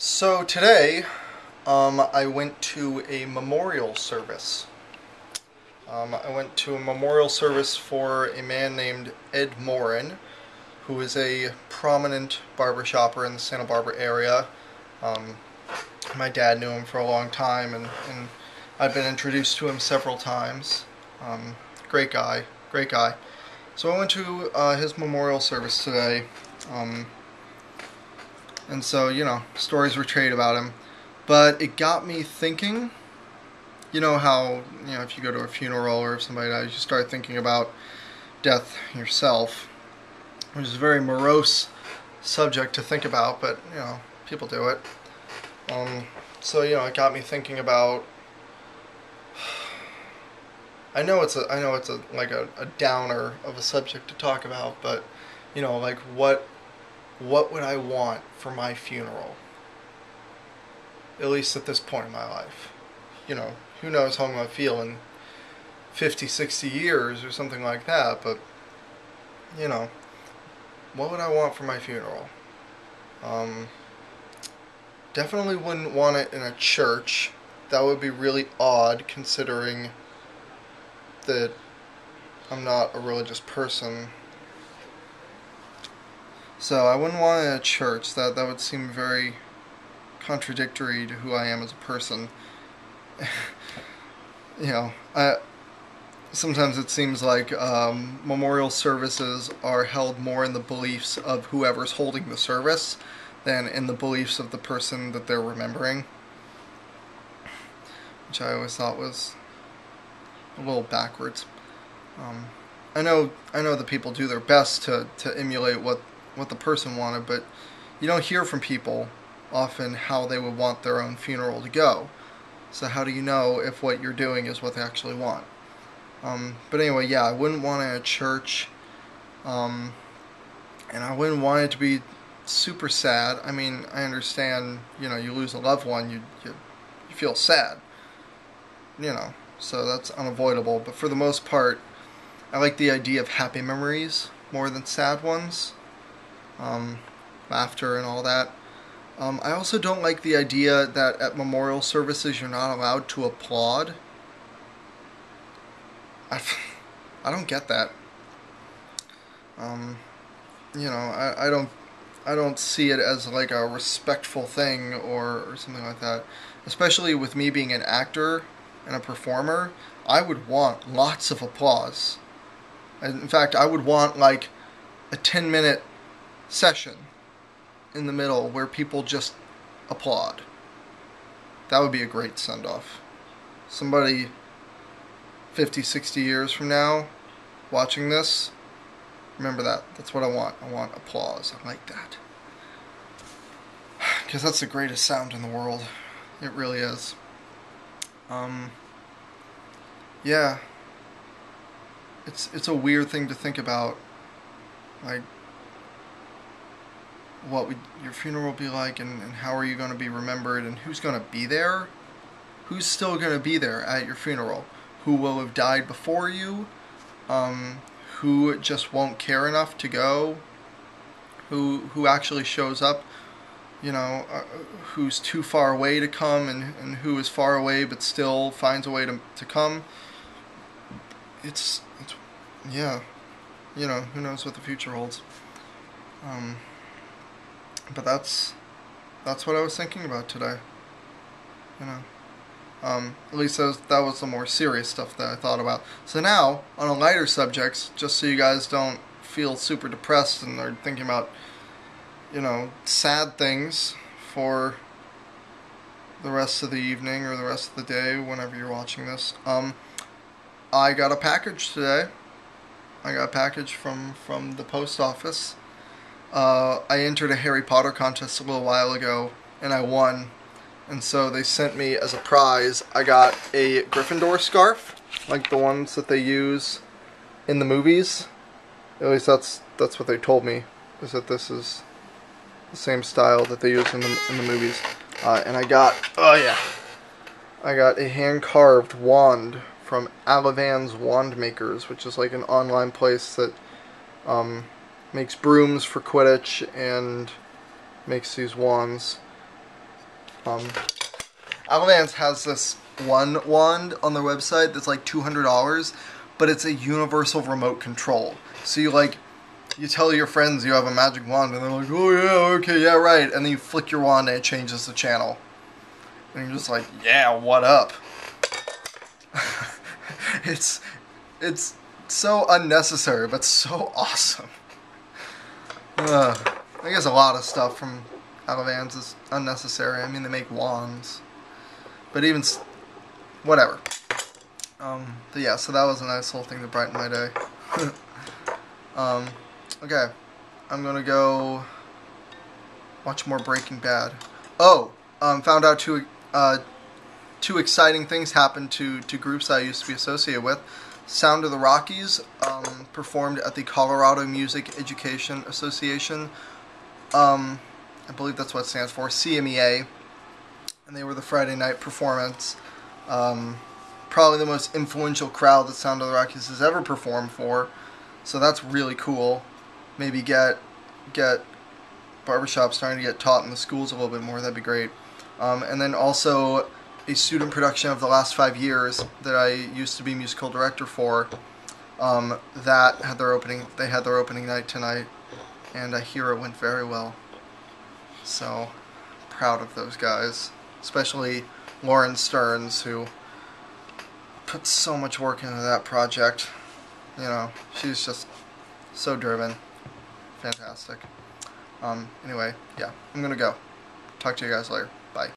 So today, I went to a memorial service. I went to a memorial service for a man named Ed Morin, who is a prominent barbershopper in the Santa Barbara area. Um, my dad knew him for a long time, and I've been introduced to him several times. Um, Great guy, great guy. So I went to his memorial service today. Um, And so, stories were traded about him. But it got me thinking, how, if you go to a funeral or if somebody dies, you start thinking about death yourself, which is a very morose subject to think about, but, people do it. So, it got me thinking about, I know it's like a downer of a subject to talk about, but, like what would I want for my funeral? At least at this point in my life. Who knows how I'm going to feel in 50, 60 years or something like that, but, what would I want for my funeral? Definitely wouldn't want it in a church. That would be really odd considering that I'm not a religious person. So I wouldn't want it in a church. That would seem very contradictory to who I am as a person. I sometimes it seems like memorial services are held more in the beliefs of whoever's holding the service than in the beliefs of the person that they're remembering, which I always thought was a little backwards. I know that people do their best to emulate what the person wanted, but you don't hear from people often how they would want their own funeral to go. So how do you know if what you're doing is what they actually want? But anyway, yeah, I wouldn't want it in a church, and I wouldn't want it to be super sad. I mean, I understand, you lose a loved one, you feel sad, so that's unavoidable. But for the most part, I like the idea of happy memories more than sad ones. Laughter and all that. I also don't like the idea that at memorial services you're not allowed to applaud. I don't get that. I don't see it as like a respectful thing or something like that. Especially with me being an actor and a performer, I would want lots of applause. In fact, I would want like a 10-minute session in the middle where people just applaud. That would be a great send-off. Somebody 50, 60 years from now watching this, remember that. That's what I want. I want applause. I like that. Because that's the greatest sound in the world. It really is. Yeah. It's a weird thing to think about. Like, what would your funeral be like, and how are you going to be remembered, and who's going to be there? Who's still going to be there at your funeral? Who will have died before you? Who just won't care enough to go? Who actually shows up? Who's too far away to come, and who is far away but still finds a way to come? It's yeah, who knows what the future holds. But that's what I was thinking about today. At least that was the more serious stuff that I thought about. So now, on a lighter subject, just so you guys don't feel super depressed and are thinking about, sad things for the rest of the evening or the rest of the day, whenever you're watching this. I got a package today. I got a package from the post office. I entered a Harry Potter contest a little while ago, and I won. And so they sent me as a prize, I got a Gryffindor scarf, like the ones that they use in the movies. At least that's what they told me, is that this is the same style that they use in the movies. And I got a hand-carved wand from Alavan's Wand Makers, which is like an online place that makes brooms for Quidditch and makes these wands. Um, Alavance has this one wand on their website that's like $200, but it's a universal remote control. So you tell your friends you have a magic wand, and they're like, oh yeah, okay, yeah, right. And then you flick your wand and it changes the channel. And you're just like, yeah, what up? it's so unnecessary, but so awesome. I guess a lot of stuff from Alavance is unnecessary. I mean, they make wands. But even, whatever. But yeah, so that was a nice little thing to brighten my day. Okay. I'm gonna go watch more Breaking Bad. Oh, found out two exciting things happened to groups I used to be associated with. Sound of the Rockies performed at the Colorado Music Education Association. I believe that's what it stands for, CMEA. And they were the Friday night performance. Probably the most influential crowd that Sound of the Rockies has ever performed for. So that's really cool. Maybe get barbershop starting to get taught in the schools a little bit more. That'd be great. And then also a student production of the last 5 years that I used to be musical director for. That had their opening. They had their opening night tonight, and I hear it went very well. So proud of those guys, especially Lauren Stearns, who put so much work into that project. You know, she's just so driven. Fantastic. Anyway, yeah, I'm gonna go. Talk to you guys later. Bye.